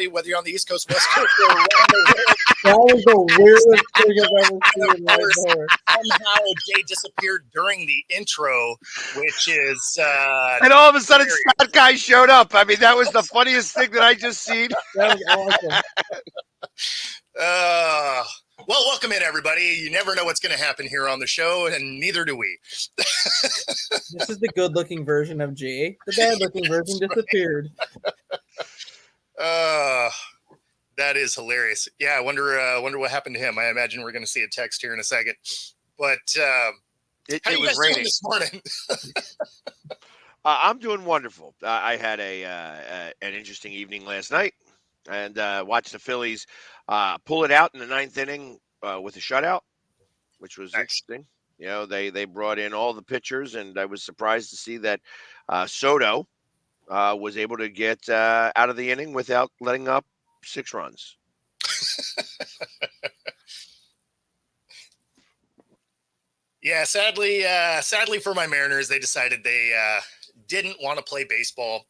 everybody, whether you're on the East Coast, West Coast, or around the That was the weirdest thing I've ever seen right there. somehow Jay disappeared during the intro, which is and all of a sudden, Scott Guy showed up. I mean, that was the funniest thing that I just seen. That was awesome. Well, welcome in, everybody. You never know what's going to happen here on the show, and neither do we. This is the good-looking version of Jay. The bad-looking version disappeared. That is hilarious. Yeah, I wonder what happened to him. I imagine we're going to see a text here in a second. But It how you was guys doing raining. this morning? I'm doing wonderful. I had an interesting evening last night, and watched the Phillies pull it out in the ninth inning with a shutout, which was interesting. You know, they brought in all the pitchers, and I was surprised to see that Soto was able to get out of the inning without letting up 6 runs. Yeah, sadly for my Mariners, they decided they didn't want to play baseball.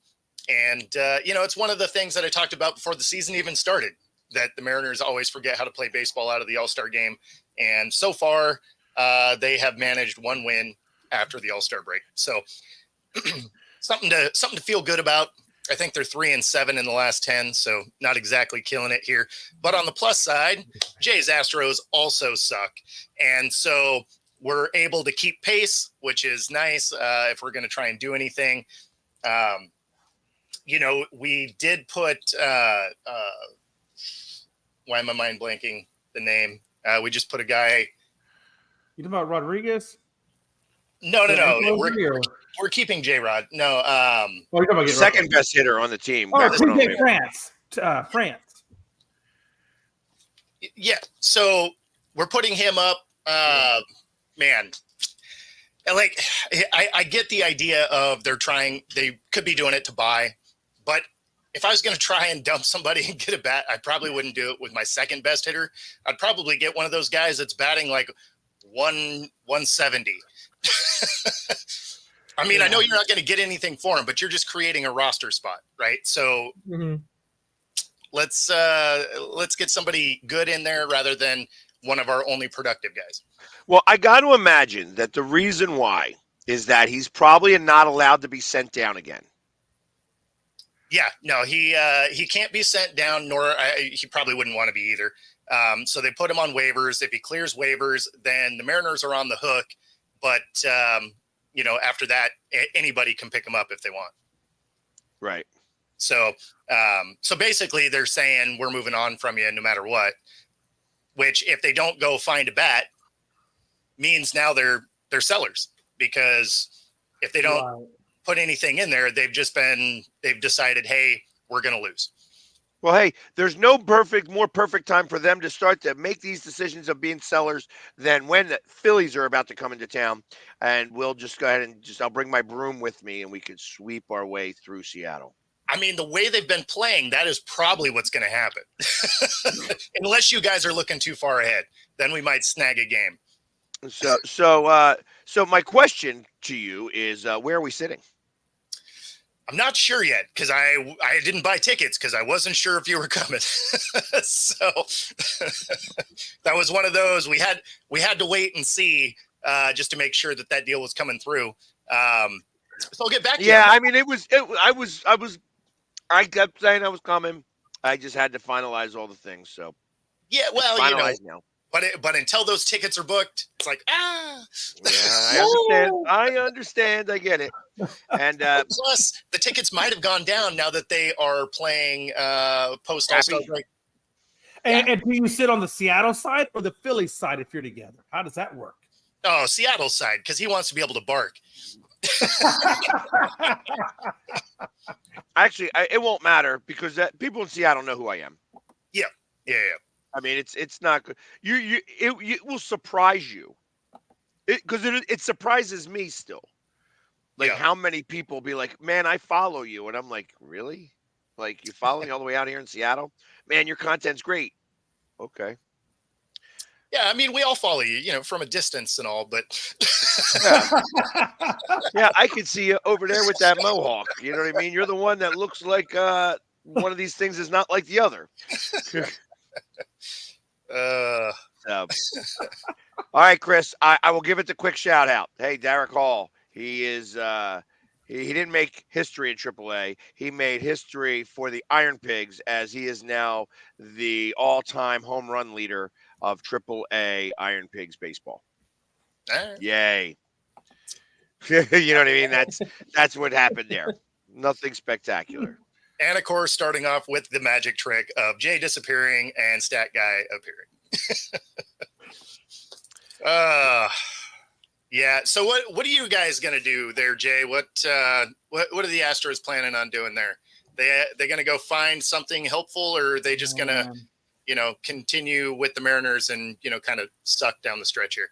And, it's one of the things that I talked about before the season even started, that the Mariners always forget how to play baseball out of the All-Star game. And so far, they have managed 1 win after the All-Star break. So something to feel good about. I think they're 3-7 in the last 10, so not exactly killing it here. But on the plus side, Jay's Astros also suck. And so we're able to keep pace, which is nice if we're going to try and do anything. We did put why am I mind blanking the name? We just put a guy. You talking about Rodriguez? No. We're keeping J-Rod. No. You're talking about Second best hitter on the team. Oh, That's what I'm TJ France. France. Yeah. So we're putting him up. Man. And I get the idea of they could be doing it to buy, but if I was going to try and dump somebody and get a bat, I probably wouldn't do it with my second best hitter. I'd probably get one of those guys that's batting like 170. I mean, I know you're not going to get anything for him, but you're just creating a roster spot, right? So let's get somebody good in there rather than one of our only productive guys. Well, I got to imagine that the reason why is that he's probably not allowed to be sent down again. Yeah, no, he can't be sent down, nor he probably wouldn't want to be either. So they put him on waivers. If he clears waivers, then the Mariners are on the hook. But, after that, anybody can pick him up if they want. Right. So basically they're saying we're moving on from you no matter what, which if they don't go find a bat means now they're sellers, because if they don't put anything in there, they've decided, hey, we're going to lose. Well, hey, there's no more perfect time for them to start to make these decisions of being sellers than when the Phillies are about to come into town. And we'll just go ahead and I'll bring my broom with me and we can sweep our way through Seattle. I mean, the way they've been playing, that is probably what's going to happen. Unless you guys are looking too far ahead, then we might snag a game. So my question to you is, where are we sitting? I'm not sure yet, because I didn't buy tickets because I wasn't sure if you were coming. So that was one of those we had to wait and see just to make sure that deal was coming through. So I'll get back to you. Yeah, I mean, I kept saying I was coming. I just had to finalize all the things. So yeah, well, now. But until those tickets are booked, it's like, Yeah, I understand. I get it. And plus, the tickets might have gone down now that they are playing post All-Star break. And do you sit on the Seattle side or the Philly side if you're together? How does that work? Oh, Seattle side, because he wants to be able to bark. Actually, it won't matter because people in Seattle know who I am. Yeah. I mean, it's not good. It will surprise you, because it surprises me still. Like how many people be like, "Man, I follow you," and I'm like, "Really? Like you follow me all the way out here in Seattle? Man, your content's great." Okay. Yeah, I mean, we all follow you, from a distance and all, but yeah, I can see you over there with that mohawk. You know what I mean? You're the one that looks like one of these things is not like the other. Uh, So, all right, Chris, I will give it the quick shout out. Hey, Derek Hall, he is he didn't make history in AAA. He made history for the Iron Pigs as he is now the all-time home run leader of AAA Iron Pigs baseball. Yay. You know what I mean? That's what happened there. Nothing spectacular. And of course, starting off with the magic trick of Jay disappearing and Stat Guy appearing. Yeah. So what are you guys gonna do there, Jay? What are the Astros planning on doing there? They gonna go find something helpful, or are they just gonna continue with the Mariners and kind of suck down the stretch here?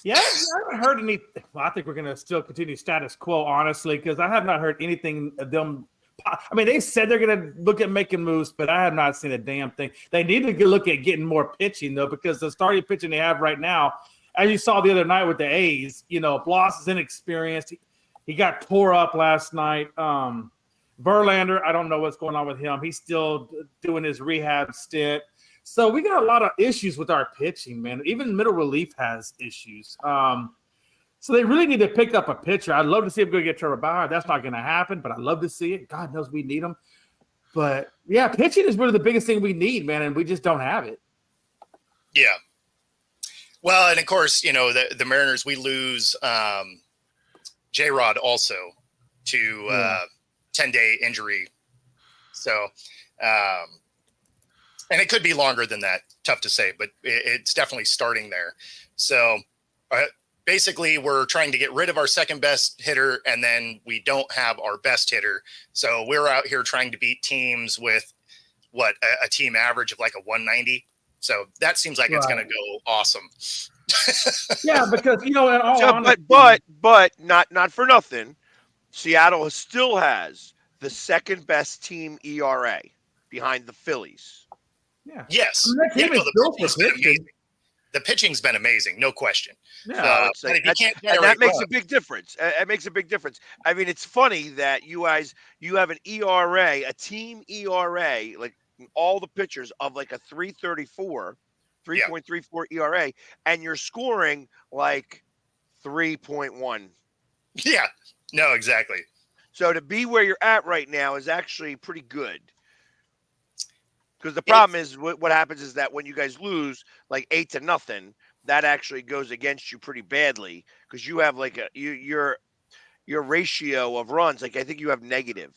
Yeah, I haven't heard any. Well, I think we're going to still continue status quo, honestly, because I have not heard anything of them. I mean, they said they're going to look at making moves, but I have not seen a damn thing. They need to look at getting more pitching, though, because the starting pitching they have right now, as you saw the other night with the A's, Bloss is inexperienced. He got tore up last night. Verlander, I don't know what's going on with him. He's still doing his rehab stint. So we got a lot of issues with our pitching, man. Even middle relief has issues. So they really need to pick up a pitcher. I'd love to see him go get Trevor Bauer. That's not going to happen, but I'd love to see it. God knows we need him. But, yeah, pitching is really the biggest thing we need, man, and we just don't have it. Yeah. Well, and, of course, the Mariners, we lose J-Rod also to 10-day injury. So and it could be longer than that. Tough to say, but it's definitely starting there. So basically, we're trying to get rid of our second best hitter, and then we don't have our best hitter. So we're out here trying to beat teams with a team average of like a 190. So that seems like it's going to go awesome. Yeah, because in all honesty, but not for nothing, Seattle still has the second best team ERA behind the Phillies. Yeah. Yes. The pitching's been amazing, no question. Yeah. That makes a big difference. It makes a big difference. I mean, it's funny that you have an ERA, a team ERA, like all the pitchers of like a 3.34 ERA, and you're scoring like 3.1. Yeah. No, exactly. So to be where you're at right now is actually pretty good. Because the problem is what happens is that when you guys lose like 8-0, that actually goes against you pretty badly because you have like your ratio of runs. Like I think you have negative.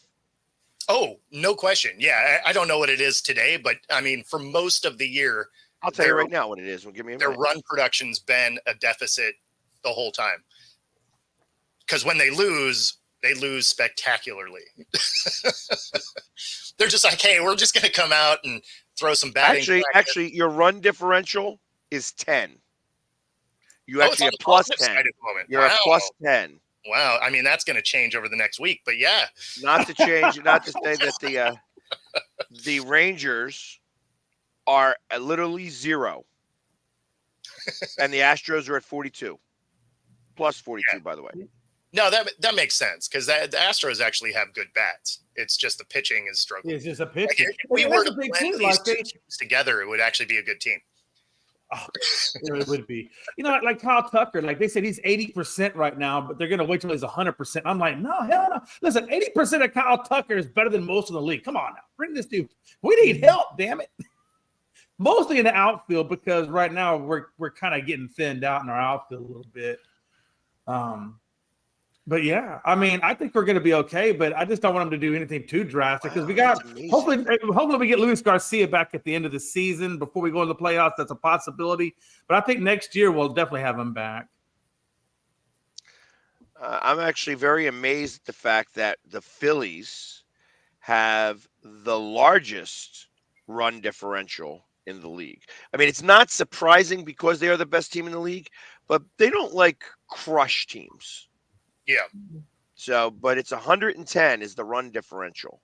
Oh, no question. Yeah, I don't know what it is today, but I mean, for most of the year, I'll tell you right now what it is. Give me a minute. Their run production's been a deficit the whole time. Because when they lose spectacularly. They're just like, hey, we're just going to come out and throw some batting. Actually, your run differential is 10. You actually have plus 10. You're a plus 10. Wow. I mean, that's going to change over the next week, but yeah. Not to change, not to say that the Rangers are literally 0. And the Astros are at 42. Plus 42, by the way. No, that makes sense because the Astros actually have good bats. It's just the pitching is struggling. It's just a pitching. If we were to blend these two teams together, it would actually be a good team. Oh, it would be. Like Kyle Tucker, like they said he's 80% right now, but they're going to wait till he's 100%. I'm like, no, hell no. Listen, 80% of Kyle Tucker is better than most of the league. Come on now. Bring this dude. We need help, damn it. Mostly in the outfield because right now we're kind of getting thinned out in our outfield a little bit. But yeah, I mean, I think we're going to be okay, but I just don't want them to do anything too drastic because we got hopefully we get Luis Garcia back at the end of the season before we go into the playoffs. That's a possibility, but I think next year we'll definitely have him back. I'm actually very amazed at the fact that the Phillies have the largest run differential in the league. I mean, it's not surprising because they are the best team in the league, but they don't like crush teams. Yeah. So, but it's 110 is the run differential,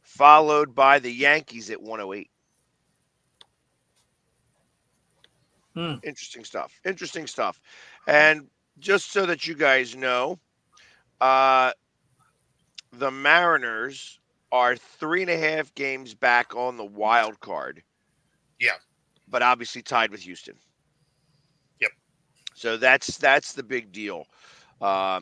followed by the Yankees at 108. Interesting stuff. And just so that you guys know, the Mariners are 3.5 games back on the wild card. Yeah. But obviously tied with Houston. Yep. So that's the big deal.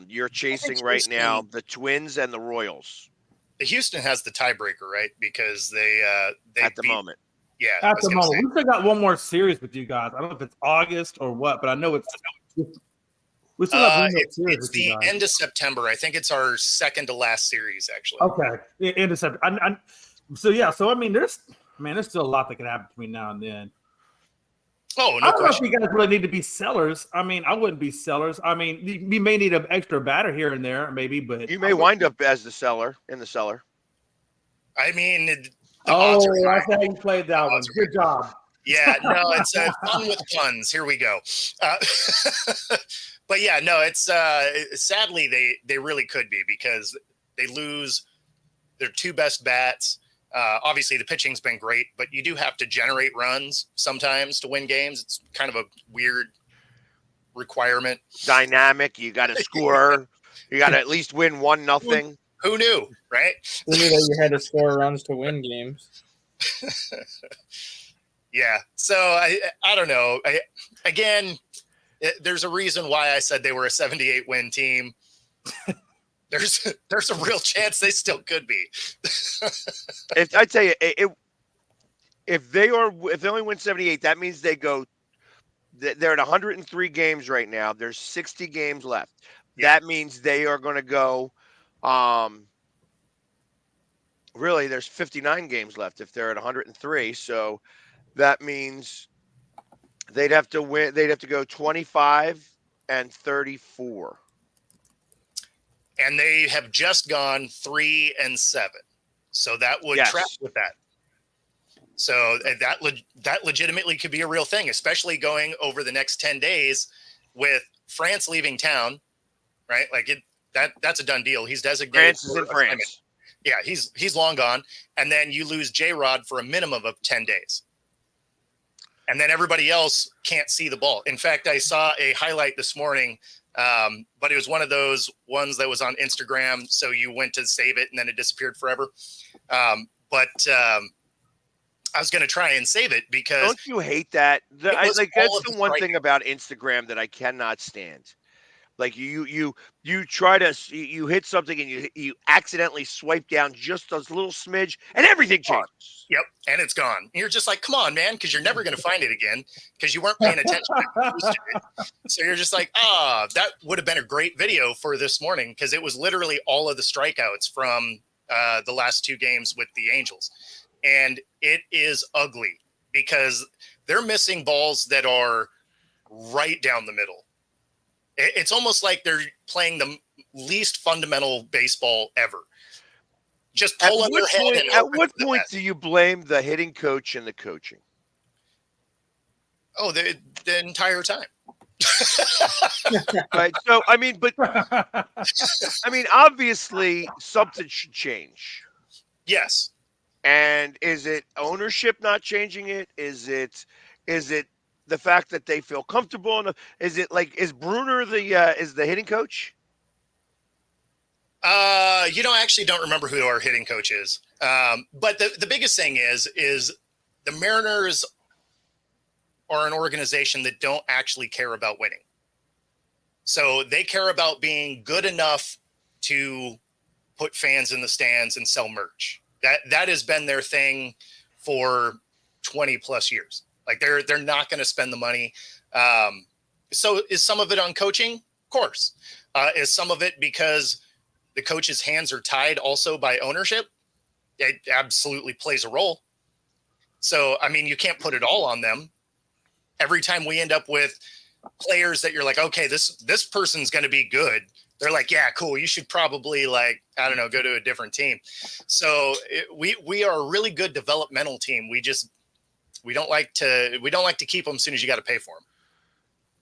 You're chasing right now the Twins and the Royals. The Houston has the tiebreaker, right? Because they at the moment. Yeah. At the moment, we still got one more series with you guys. I don't know if it's August or what, but I know it's. We still have one more series it's with you the guys. end of September. I think it's our second to last series, actually. Okay, end of September. So I mean, there's still a lot that can happen between now and then. Oh, I no don't question. know if you guys really need to be sellers. I mean, I wouldn't be sellers. I mean, you may need an extra batter here and there, maybe, but you may wind up as the seller in the cellar. I mean, that's how you played that one. Good job. Yeah, no, it's fun with puns. Here we go. But yeah, no, it's sadly they really could be, because they lose their two best bats. Obviously, the pitching's been great, but you do have to generate runs sometimes to win games. It's kind of a weird requirement. Dynamic. You got to score. You got to at least win 1-0. Who knew, right? Who knew that you had to score runs to win games? Yeah. So I don't know. There's a reason why I said they were a 78 win team. There's a real chance they still could be. I tell you, if they only win 78, that means they're at 103 games right now. There's 60 games left. Yeah. That means they are going to go. Really, there's 59 games left if they're at 103. So that means they'd have to win. They'd have to go 25 and 34. And they have just gone 3 and 7. So that would track with that. So that legitimately could be a real thing, especially going over the next 10 days with France leaving town, right? Like that's a done deal. He's designated. France is in France. Yeah, he's long gone. And then you lose J-Rod for a minimum of 10 days. And then everybody else can't see the ball. In fact, I saw a highlight this morning, but it was one of those ones that was on Instagram. So you went to save it and then it disappeared forever. But I was going to try and save it because. Don't you hate that? That's the one thing about Instagram that I cannot stand. Like you try to you hit something and you accidentally swipe down just a little smidge and everything changes. Yep, and it's gone. And you're just like, come on, man, because you're never going to find it again because you weren't paying attention. So you're just like, that would have been a great video for this morning because it was literally all of the strikeouts from the last 2 games with the Angels, and it is ugly because they're missing balls that are right down the middle. It's almost like they're playing the least fundamental baseball ever. Just pulling their head. At what point do you blame the hitting coach and the coaching? Oh, the entire time. Right. So, obviously something should change. Yes. And is it ownership not changing it? Is it the fact that they feel comfortable enough? Is Bruner is the hitting coach? I actually don't remember who our hitting coach is. But the biggest thing is the Mariners are an organization that don't actually care about winning. So they care about being good enough to put fans in the stands and sell merch. That has been their thing for 20 plus years. Like they're not going to spend the money. So is some of it on coaching? Of course. Is some of it because the coach's hands are tied also by ownership? It absolutely plays a role. So, you can't put it all on them. Every time we end up with players that you're like, okay, this person's going to be good. They're like, yeah, cool. You should probably go to a different team. So we are a really good developmental team. We don't like to keep them as soon as you got to pay for them.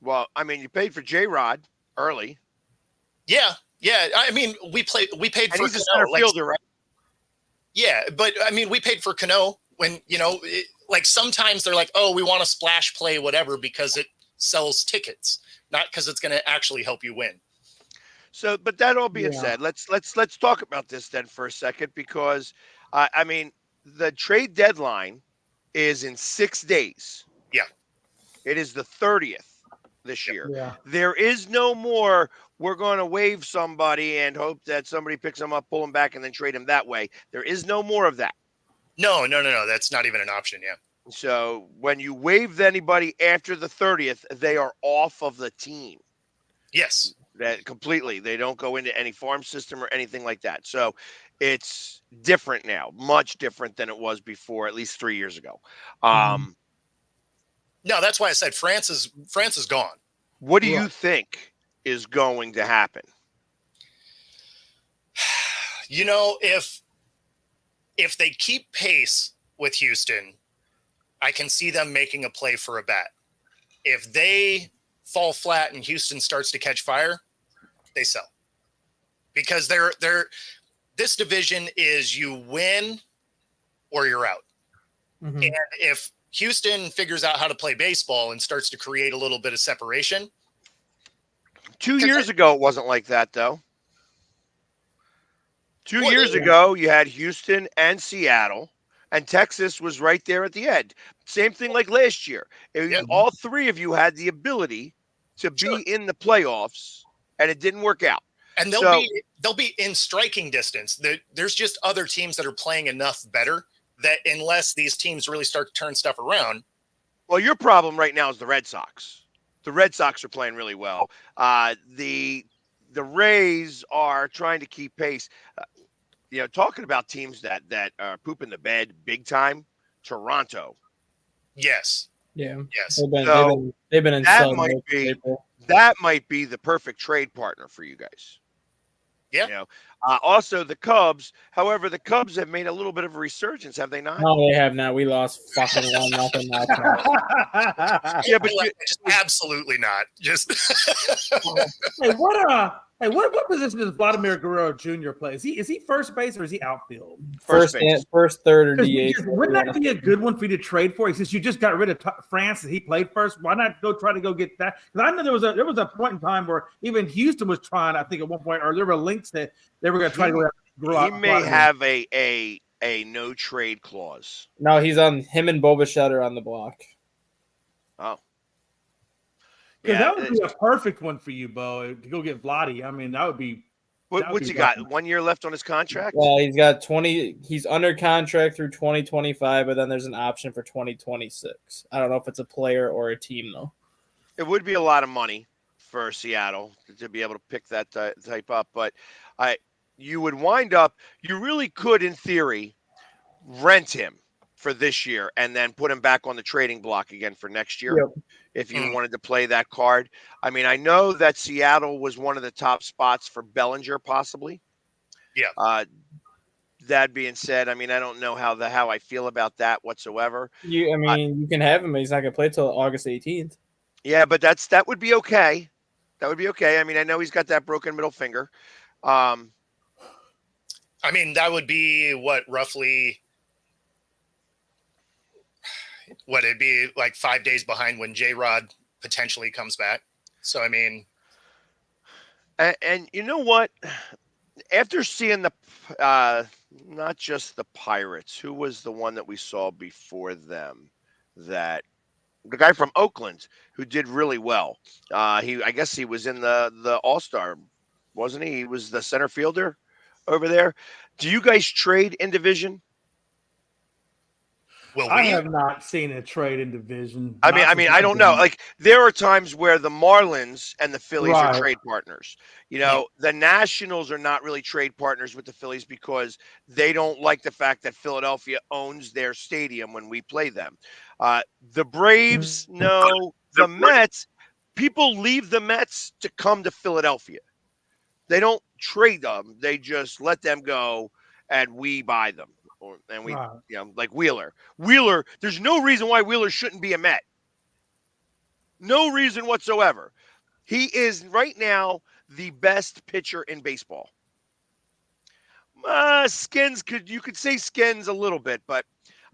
Well, you paid for J-Rod early. Yeah. We paid and for he's a center fielder, right? Yeah, but we paid for Cano when sometimes they're like, oh, we want a splash play, whatever, because it sells tickets, not because it's going to actually help you win. So, but that all being said, let's talk about this then for a second, because I mean, the trade deadline is in 6 days. Yeah. It is the 30th this year. Yeah. There is no more, we're going to waive somebody and hope that somebody picks them up, pull them back, and then trade them that way. There is no more of that. No. That's not even an option. Yeah. So when you waive anybody after the 30th, they are off of the team. Yes. That completely. They don't go into any farm system or anything like that. So it's different now, much different than it was before, at least 3 years ago. No, that's why I said France is gone. What do you think is going to happen? You know, if they keep pace with Houston, I can see them making a play for a bet. If they fall flat and Houston starts to catch fire, they sell. Because this division is you win or you're out. Mhm. And if Houston figures out how to play baseball and starts to create a little bit of separation. 2 years ago, it wasn't like that, though. 2 Well, years ago, you had Houston and Seattle, and Texas was right there at the end. Same thing like last year. All three of you had the ability to be in the playoffs, and it didn't work out. And they'll be in striking distance. There's just other teams that are playing enough better that unless these teams really start to turn stuff around. Well, your problem right now is the Red Sox. The Red Sox are playing really well. The Rays are trying to keep pace. Talking about teams that are pooping the bed big time, Toronto. Yes. Yeah. Yes. They've been in That might be the perfect trade partner for you guys. Yeah. Also the Cubs. However, the Cubs have made a little bit of a resurgence, have they not? No, they have not. We lost fucking 1-0 last night. Yeah, but just absolutely not. Just What position does Vladimir Guerrero Jr. play? Is he first base or is he outfield? First, third, or DH. Wouldn't that be a good one for you to trade for? Since you just got rid of France and he played first, why not try to go get that? Because I know there was a point in time where even Houston was trying. I think at one point, or there were links that they were going to try to go. He may have a no trade clause. No, him and Boba are on the block. Oh. Because that would be a perfect one for you, Bo, to go get Vladdy. I mean, that would be. What's he got? 1 year left on his contract? Well, he's got 20. He's under contract through 2025, but then there's an option for 2026. I don't know if it's a player or a team, though. It would be a lot of money for Seattle to be able to pick that type up, but you would wind up. You really could, in theory, rent him for this year and then put him back on the trading block again for next year. Yep. If you wanted to play that card. I mean, I know that Seattle was one of the top spots for Bellinger, possibly. Yeah. That being said, I mean, I don't know how I feel about that whatsoever. You can have him, but he's not going to play till August 18th. Yeah, but that would be okay. That would be okay. I mean, I know he's got that broken middle finger. I mean, that would be roughly. It'd be like 5 days behind when J-Rod potentially comes back. So, I mean. And you know what? After seeing not just the Pirates, who was the one that we saw before them? The guy from Oakland who did really well. I guess he was in the All-Star, wasn't he? He was the center fielder over there. Do you guys trade in division? I have not seen a trade in division. I mean, I don't know. Like, there are times where the Marlins and the Phillies are trade partners. The Nationals are not really trade partners with the Phillies because they don't like the fact that Philadelphia owns their stadium when we play them. The Braves, no. The Mets, people leave the Mets to come to Philadelphia. They don't trade them. They just let them go and we buy them. And we, like Wheeler. Wheeler, there's no reason why Wheeler shouldn't be a Met. No reason whatsoever. He is right now the best pitcher in baseball. Skins you could say Skins a little bit, but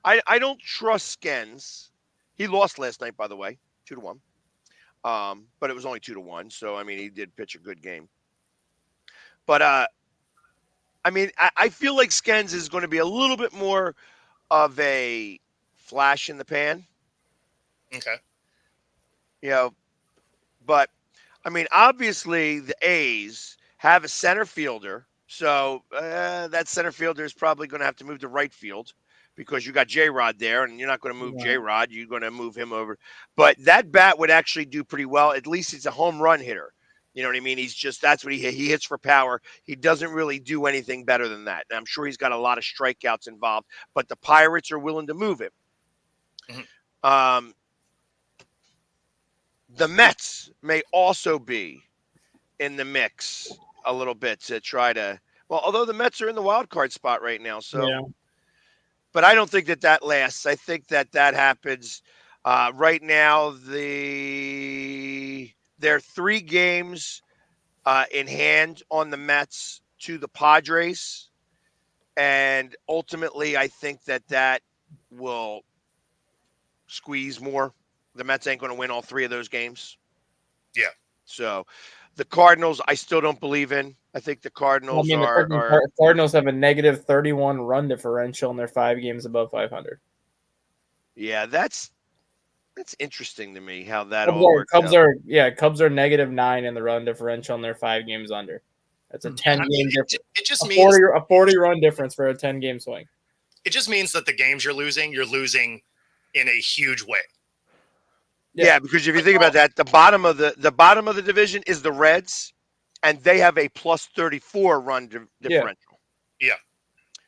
I don't trust Skins. He lost last night, by the way, 2-1. But it was only 2-1. So I mean, he did pitch a good game. But I mean, I feel like Skens is going to be a little bit more of a flash in the pan, Okay. But I mean, obviously the A's have a center fielder, so that center fielder is probably going to have to move to right field because you got J Rod there, and you're not going to move J Rod. You're going to move him over. But that bat would actually do pretty well. At least he's a home run hitter. You know what I mean? That's what he hits for power. He doesn't really do anything better than that. And I'm sure he's got a lot of strikeouts involved, but the Pirates are willing to move him. Mhm. The Mets may also be in the mix a little bit to try to. Well, although the Mets are in the wild card spot right now, so. But I don't think that lasts. I think that happens. Right now, there are 3 games in hand on the Mets to the Padres, and ultimately, I think that will squeeze more. The Mets ain't going to win all 3 of those games. Yeah. So the Cardinals, I still don't believe in. I think the Cardinals the Cardinals have a negative 31 run differential, and they're 5 games above 500. Yeah, that's interesting to me how that all works Cubs out. Cubs are -9 in the run differential, and they're 5 games under. That's a 10-game difference. It just means a 40 run difference for a 10-game swing. It just means that the games you're losing in a huge way. Yeah, because if you think about that, the bottom of the division is the Reds, and they have a plus 34 run differential. Yeah.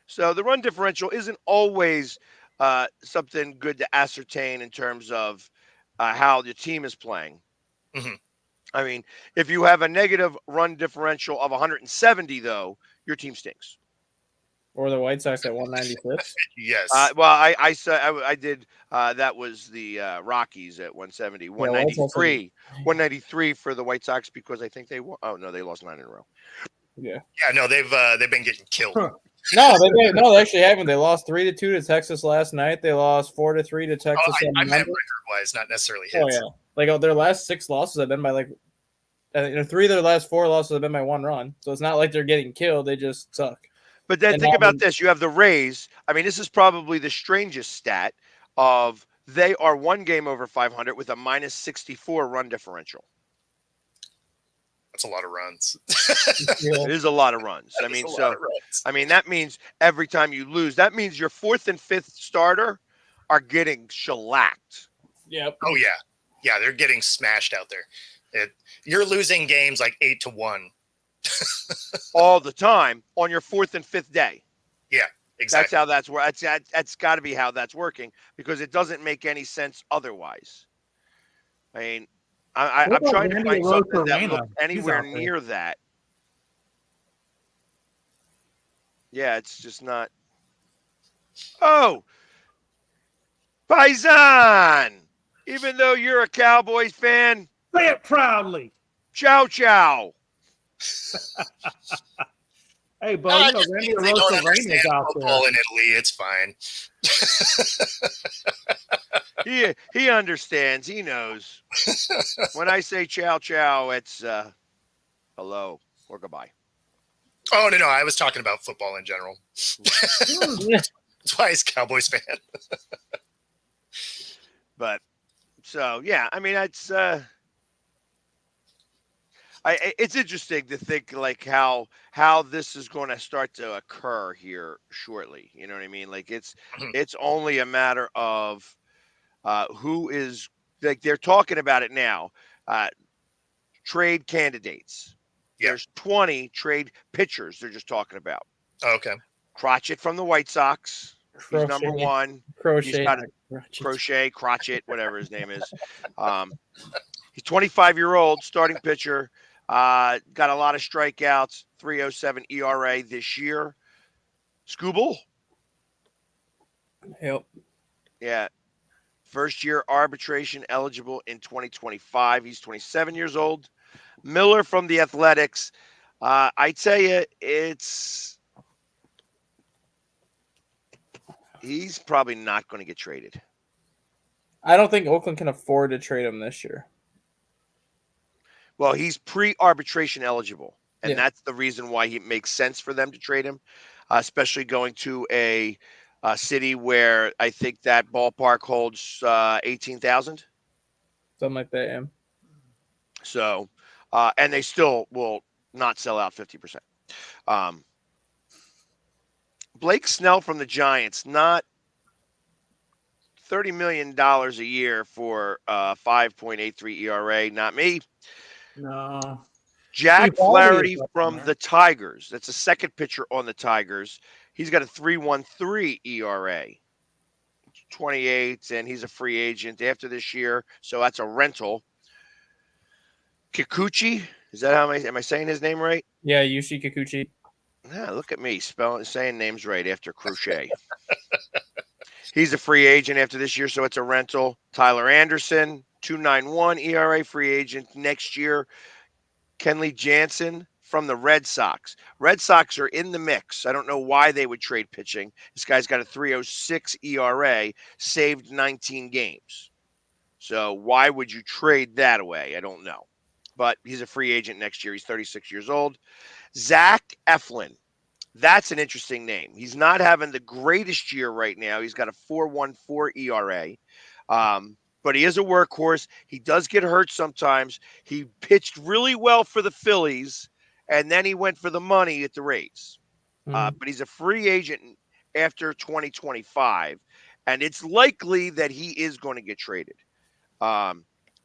So the run differential isn't always something good to ascertain in terms of how your team is playing. Mhm. I mean, if you have a negative run differential of 170, though, your team stinks. Or the White Sox at 196. Yes. Well, I said I did. That was the Rockies at 170, 193 for the White Sox because I think they won. Oh no, they lost 9 in a row. Yeah. Yeah. No, they've been getting killed. No, they actually haven't. They lost 3-2 to Texas last night. They lost 4-3 to Texas. I meant record-wise, not necessarily hits. Oh yeah, like their last 6 losses have been by 3 of their last 4 losses have been by 1 run. So it's not like they're getting killed; they just suck. But then think about this: you have the Rays. I mean, this is probably the strangest stat of they are 1 game over 500 with a minus 64 run differential. That's a lot of runs. It is a lot of runs. I mean, that means every time you lose, that means your 4th and 5th starter are getting shellacked. Yep. Oh yeah, yeah, they're getting smashed out there. You're losing games like 8-1 all the time on your 4th and 5th day. Yeah, exactly. That's how that's where that's got to be how that's working because it doesn't make any sense otherwise. I mean, I'm trying to find something that looks anywhere near that. Yeah, it's just not. Oh, Paisan! Even though you're a Cowboys fan, say it proudly. Chow chow. Hey, Bo, you know Randy Arozarena out there. In Italy, it's fine. He understands. He knows. When I say chow chow, it's hello or goodbye. Oh no, I was talking about football in general. That's why he's a Cowboys fan. But so yeah, I mean it's it's interesting to think like how this is going to start to occur here shortly. You know what I mean? Like it's only a matter of who is like they're talking about it now. Trade candidates. Yeah. There's 20 trade pitchers they're just talking about. Oh, okay. Crotchet from the White Sox. He's number 1. Crotchet, whatever his name is. He's 25-year-old starting pitcher. Got a lot of strikeouts, 3.07 ERA this year. Skubal. Yep. Yeah. First year arbitration eligible in 2025. He's 27 years old. Miller from the Athletics. I tell you, he's probably not going to get traded. I don't think Oakland can afford to trade him this year. Well, he's pre-arbitration eligible. and Yeah. that's the reason why it makes sense for them to trade him, especially going to a city where I think that ballpark holds 18,000. Something like that. Yeah. So, and they still will not sell out 50%. Blake Snell from the Giants, not $30 million a year for 5.83 ERA. Not me. No. Jack Steve Harvey Flaherty is up from there. the Tigers. That's a second pitcher on the Tigers. He's got a 3.13 ERA. 28, and he's a free agent after this year, so that's a rental. Kikuchi, is that how am I saying his name right? Yeah, Yushi Kikuchi. Yeah, look at me saying names right after Crochet. He's a free agent after this year, so it's a rental. Tyler Anderson, 2.91 ERA, free agent next year. Kenley Jansen from the Red Sox. Red Sox are in the mix. I don't know why they would trade pitching. This guy's got a 3.06 ERA, saved 19 games. So why would you trade that away? I don't know. But he's a free agent next year. He's 36 years old. Zach Eflin. That's an interesting name. He's not having the greatest year right now. He's got a 4.14 ERA. But he is a workhorse. He does get hurt sometimes. He pitched really well for the Phillies, and then he went for the money at the Rays. But he's a free agent after 2025, and it's likely that he is going to get traded.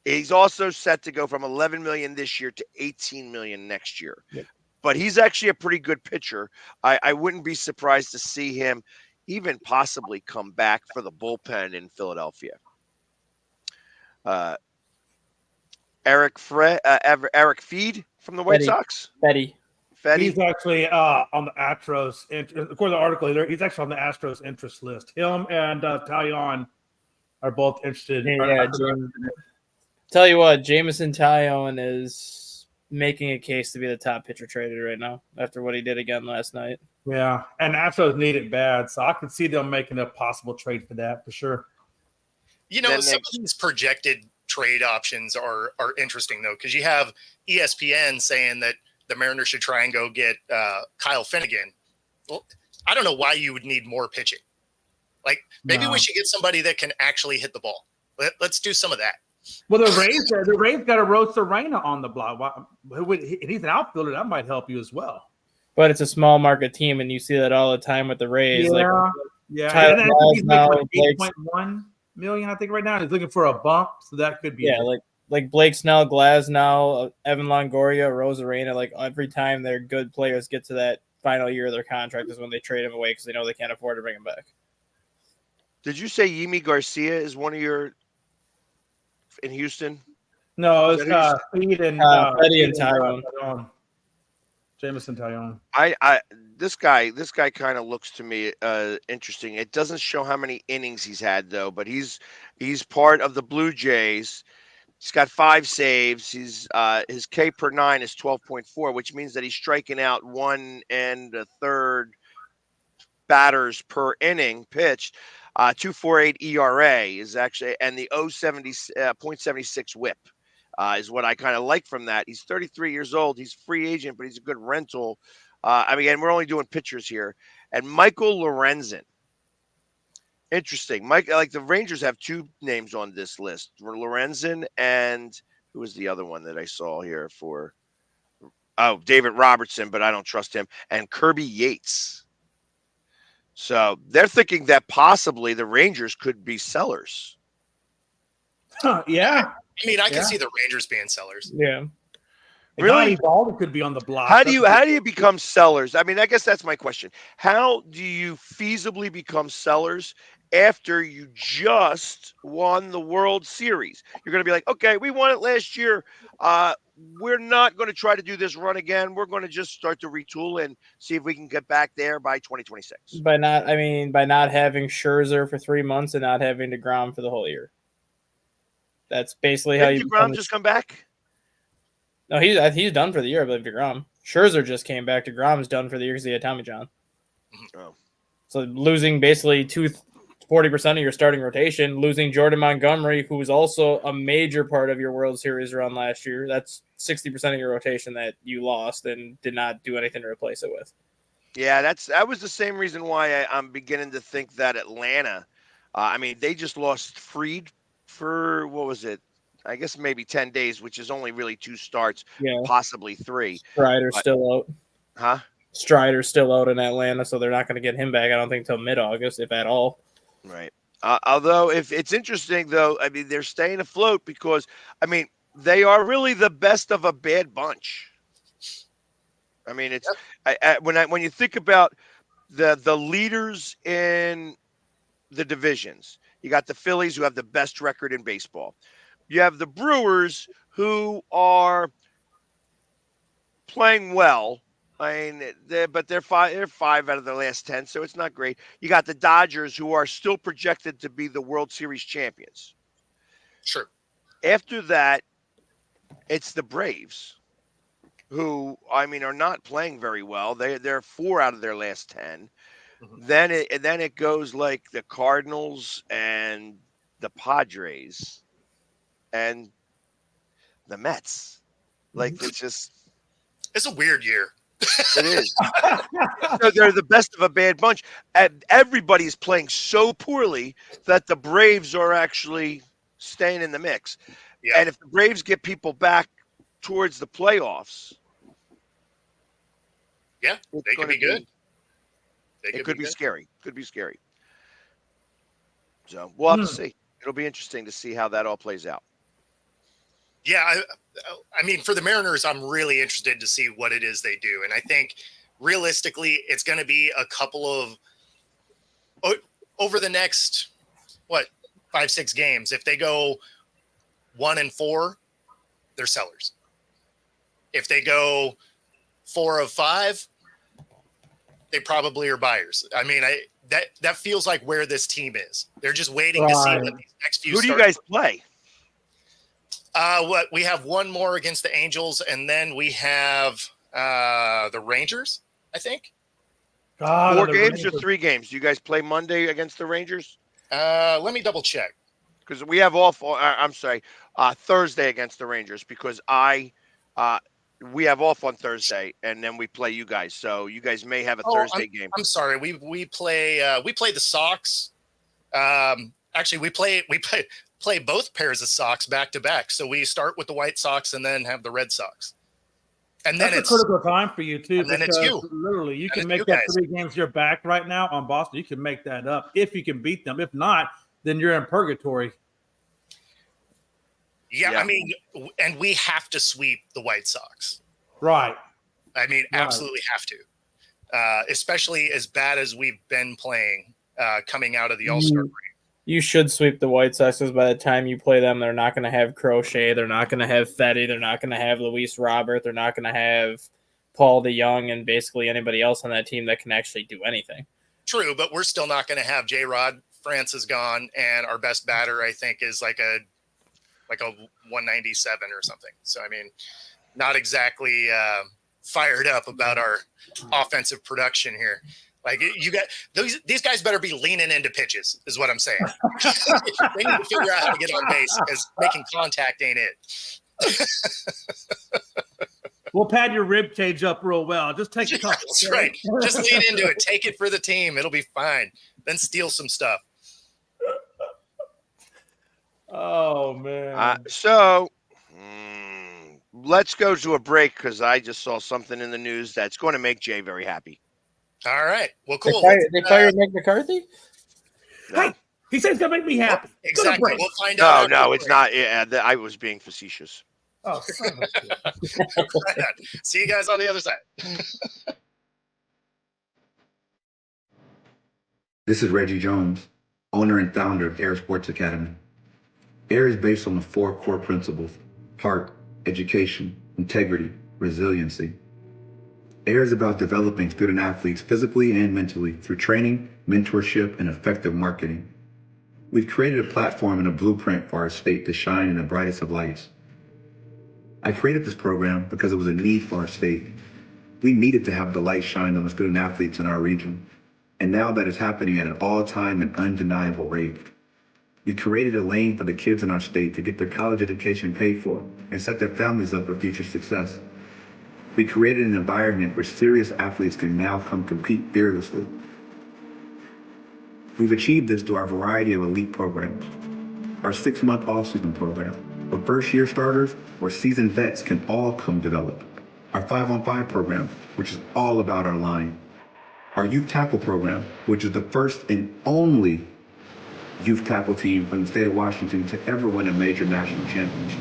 He's also set to go from 11 million this year to 18 million next year. Yep. But he's actually a pretty good pitcher. I wouldn't be surprised to see him even possibly come back for the bullpen in Philadelphia. Eric Feed from the White Fetty. Sox. Fetty. He's actually on the Astros. According to the article, he's actually on the Astros interest list. Him and Taillon are both interested. Yeah, tell you what, Jameson Taillon is making a case to be the top pitcher traded right now after what he did again last night. Yeah, and Astros need it bad, so I could see them making a possible trade for that for sure. You know, some of these projected trade options are interesting, though, because you have ESPN saying that the Mariners should try and go get Kyle Finnegan. Well, I don't know why you would need more pitching. Like, maybe we should get somebody that can actually hit the ball. Let's do some of that. Well, the Rays got a Rosa Reina on the block. He's an outfielder. That might help you as well. But it's a small market team, and you see that all the time with the Rays. Yeah. Tyler And then he's now, making like 8.1 million, I think, right now. He's looking for a bump, so that could be. Yeah, like Blake Snell, Glasnow, Evan Longoria, Rosarena. Like every time their good players get to that final year of their contract is when they trade him away because they know they can't afford to bring him back. Did you say Yimi Garcia is one of your in Houston? No, it's Feed and Fetty and Taillon. Jameson Taillon. This guy kind of looks to me interesting. It doesn't show how many innings he's had though, but he's part of the Blue Jays. He's got 5 saves. His K per 9 is 12.4, which means that he's striking out 1 1/3 batters per inning pitched. 2.48 ERA is actually, and the 0.76 WHIP is what I kind of like from that. He's 33 years old. He's a free agent, but he's a good rental. Again, we're only doing pitchers here. And Michael Lorenzen. Interesting. Like the Rangers have 2 names on this list. Lorenzen and who was the other one that I saw here for? Oh, David Robertson, but I don't trust him. And Kirby Yates. So they're thinking that possibly the Rangers could be sellers. Yeah. I mean, I can see the Rangers being sellers. Yeah. Really? Donnie could be on the block. How do you become sellers? I mean, I guess that's my question. How do you feasibly become sellers after you just won the World Series? You're going to be like, okay, we won it last year. We're not going to try to do this run again. We're going to just start to retool and see if we can get back there by 2026. By not having Scherzer for 3 months and not having DeGrom for the whole year. That's basically how you. Did DeGrom just come back? No, he's done for the year. I believe DeGrom. Scherzer just came back. DeGrom is done for the year because he had Tommy John. Oh. So losing basically 40% of your starting rotation. Losing Jordan Montgomery, who was also a major part of your World Series run last year, that's 60% of your rotation that you lost and did not do anything to replace it with. Yeah, that was the same reason why I'm beginning to think that Atlanta. I mean, they just lost Freed for what was it? I guess maybe 10 days, which is only really 2 starts, Yeah, possibly 3. Strider's But, still out. huh? Strider's still out in Atlanta, so they're not going to get him back, I don't think, till mid-August, if at all. Right. Although, if it's interesting, though, I mean, they're staying afloat because, I mean, they are really the best of a bad bunch. I mean, it's when you think about the leaders in the divisions, you got the Phillies, who have the best record in baseball. You have the Brewers, who are playing well. I mean, they're 5 out of the last 10, so it's not great. You got the Dodgers, who are still projected to be the World Series champions. Sure. After that, it's the Braves, who, I mean, are not playing very well. They're 4 out of their last 10. Mhm. Then it goes like the Cardinals and the Padres and the Mets. Like, It's a weird year. it is. So they're the best of a bad bunch. And everybody's playing so poorly that the Braves are actually staying in the mix. Yeah. And if the Braves get people back towards the playoffs, Yeah, they could be good. It could be scary. Could be scary. So we'll have to see. It'll be interesting to see how that all plays out. Yeah, I mean, for the Mariners, I'm really interested to see what it is they do. And I think realistically, it's going to be a couple of over the next, 5-6 games. If they go 1-4, they're sellers. If they go 4 of 5, they probably are buyers. I mean, that feels like where this team is. They're just waiting to see what these next few. Who do you guys play? We have one more against the Angels, and then we have the Rangers, I think. 4 games or 3 games? Do you guys play Monday against the Rangers? Let me double check. Because we have off. I'm sorry, Thursday against the Rangers because we have off on Thursday, and then we play you guys. So you guys may have a Thursday game. I'm sorry. We play the Sox. Actually, we play both pairs of Sox back to back. So we start with the White Sox and then have the Red Sox. And then it's a critical time for you too. And then it's you. Literally, you can it's make you that guys. 3 games you're back right now on Boston. You can make that up if you can beat them. If not, then you're in purgatory. Yeah, I mean, and we have to sweep the White Sox. Right. I mean, absolutely have to. Especially as bad as we've been playing coming out of the All-Star break. You should sweep the White Sox because by the time you play them, they're not going to have Crochet. They're not going to have Fetty. They're not going to have Luis Robert. They're not going to have Paul DeYoung and basically anybody else on that team that can actually do anything. True, but we're still not going to have J-Rod. France is gone, and our best batter, I think, is like a 197 or something. So, I mean, not exactly fired up about our offensive production here. Like you got these guys better be leaning into pitches, is what I'm saying. They need to figure out how to get on base because making contact ain't it. We'll pad your rib cage up real well. Just take a couple. That's right. Just lean into it. Take it for the team. It'll be fine. Then steal some stuff. Oh man. Let's go to a break because I just saw something in the news that's going to make Jay very happy. All right. Well, cool. They fired Nick McCarthy? Hey, he said he's gonna make me happy. Exactly. We'll find out. No, it's not. Yeah, I was being facetious. Oh, see you guys on the other side. This is Reggie Jones, owner and founder of Air Sports Academy. Air is based on the 4 core principles: heart, education, integrity, resiliency. AIR is about developing student athletes physically and mentally through training, mentorship, and effective marketing. We've created a platform and a blueprint for our state to shine in the brightest of lights. I created this program because it was a need for our state. We needed to have the light shine on the student athletes in our region. And now that is happening at an all-time and undeniable rate. We created a lane for the kids in our state to get their college education paid for and set their families up for future success. We created an environment where serious athletes can now come compete fearlessly. We've achieved this through our variety of elite programs. Our 6-month off-season program, where first-year starters or seasoned vets can all come develop. Our 5-on-5 program, which is all about our line. Our youth tackle program, which is the first and only youth tackle team from the state of Washington to ever win a major national championship.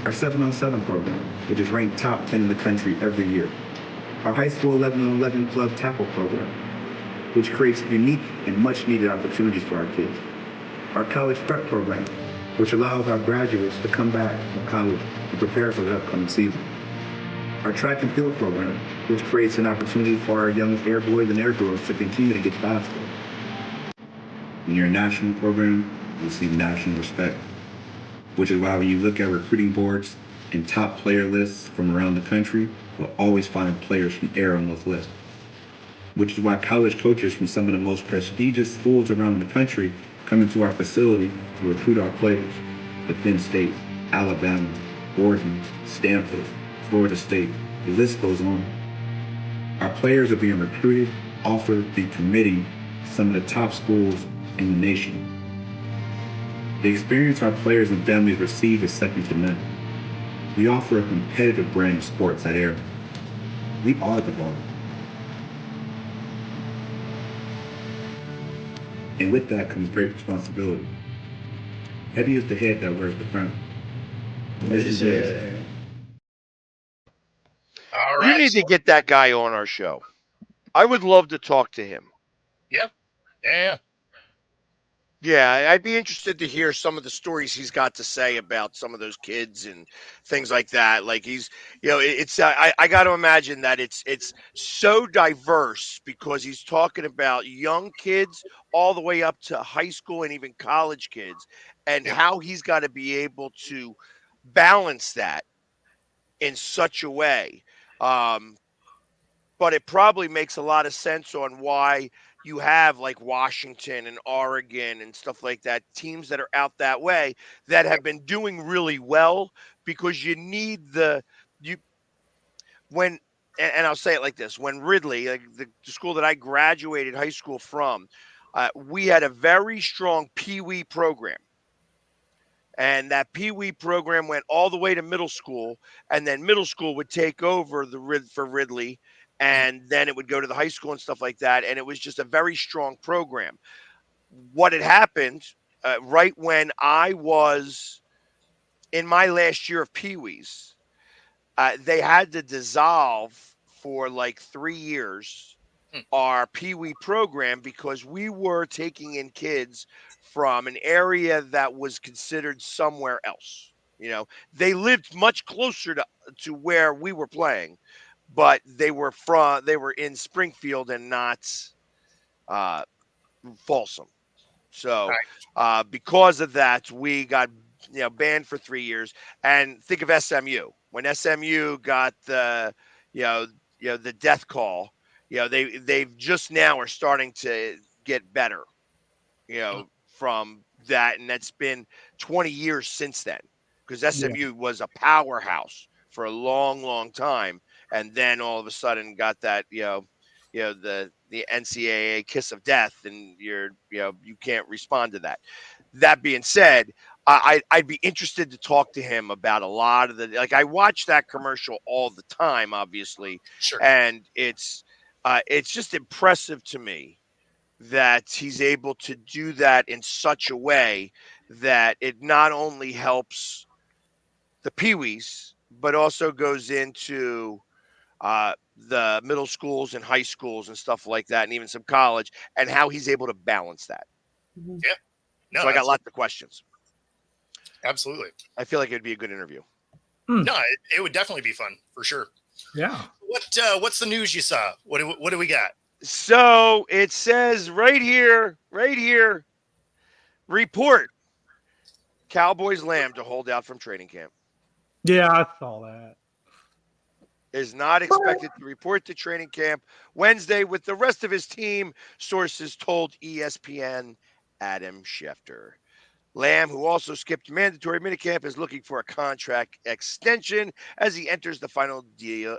Our 7-on-7 program, which is ranked top 10 in the country every year. Our high school 11-on-11 club tackle program, which creates unique and much needed opportunities for our kids. Our college prep program, which allows our graduates to come back from college and prepare for the upcoming season. Our track and field program, which creates an opportunity for our young air boys and air girls to continue to get faster. In your national program, you'll see national respect, which is why when you look at recruiting boards and top player lists from around the country, you'll always find players from air on those lists. Which is why college coaches from some of the most prestigious schools around the country come into our facility to recruit our players. The Penn State, Alabama, Oregon, Stanford, Florida State, the list goes on. Our players are being recruited, offered, and committing to some of the top schools in the nation. The experience our players and families receive is second to none. We offer a competitive brand of sports at Air. We are the ball. And with that comes great responsibility. Heavy is the head that wears the crown. This is it. All We right. need to get that guy on our show. I would love to talk to him. Yep. Yeah. Yeah, I'd be interested to hear some of the stories he's got to say about some of those kids and things like that. Like he's, it's I got to imagine that it's so diverse because he's talking about young kids all the way up to high school and even college kids, and Yep. how he's got to be able to balance that in such a way. Um, but it probably makes a lot of sense on why you have like Washington and Oregon and stuff like that, teams that are out that way that have been doing really well because you need you when and I'll say it like this: when Ridley, like the school that I graduated high school from, we had a very strong Pee Wee program. And that Pee Wee program went all the way to middle school, and then middle school would take over for Ridley, and then it would go to the high school and stuff like that. And it was just a very strong program. What had happened right when I was in my last year of Pee Wees, they had to dissolve for like 3 years our Pee Wee program because we were taking in kids from an area that was considered somewhere else. They lived much closer to where we were playing, but they were in Springfield and not Folsom. So because of that, we got banned for 3 years. And think of SMU. When SMU got the the death call, they've just now are starting to get better, from that, and that's been 20 years since then, because SMU was a powerhouse for a long, long time, and then all of a sudden got that the NCAA kiss of death, and you can't respond to that. That being said, I'd be interested to talk to him about a lot of I watch that commercial all the time, obviously, Sure. and it's just impressive to me that he's able to do that in such a way that it not only helps the Pee-wees, but also goes into the middle schools and high schools and stuff like that, and even some college, and how he's able to balance that. Yeah. No, So I got lots of questions. Absolutely. I feel like it'd be a good interview. No, it would definitely be fun for sure. Yeah. What's the news you saw? What do we got? So it says right here, report: Cowboys Lamb to hold out from training camp. Yeah, I saw that. is not expected to report to training camp Wednesday with the rest of his team, sources told ESPN Adam Schefter. Lamb, who also skipped mandatory minicamp, is looking for a contract extension as he enters the final year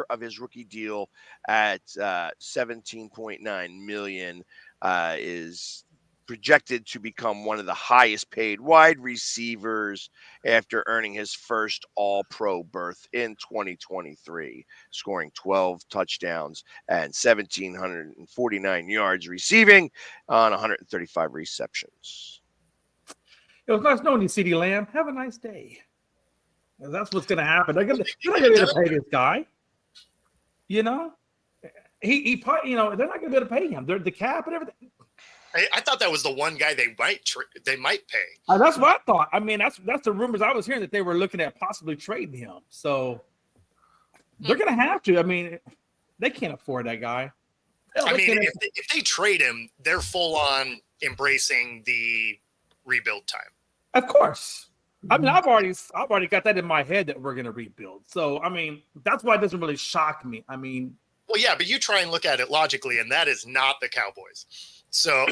of his rookie deal at $17.9 million. Is projected to become one of the highest paid wide receivers after earning his first All-Pro berth in 2023, scoring 12 touchdowns and 1,749 yards receiving on 135 receptions. It was nice knowing you, CeeDee Lamb. Have a nice day. That's what's going to happen. They're not going to pay this guy. You know, he they're not going to be able to pay him. They're the cap and everything. I thought that was the one guy they might pay. That's what I thought. I mean, that's the rumors I was hearing, that they were looking at possibly trading him. So they're going to have to. I mean, they can't afford that guy. I mean, if they trade him, they're full on embracing the rebuild time. Of course. I mean, I've already got that in my head that we're going to rebuild. So, I mean, that's why it doesn't really shock me. I mean, well, yeah, but you try and look at it logically, and that is not the Cowboys. So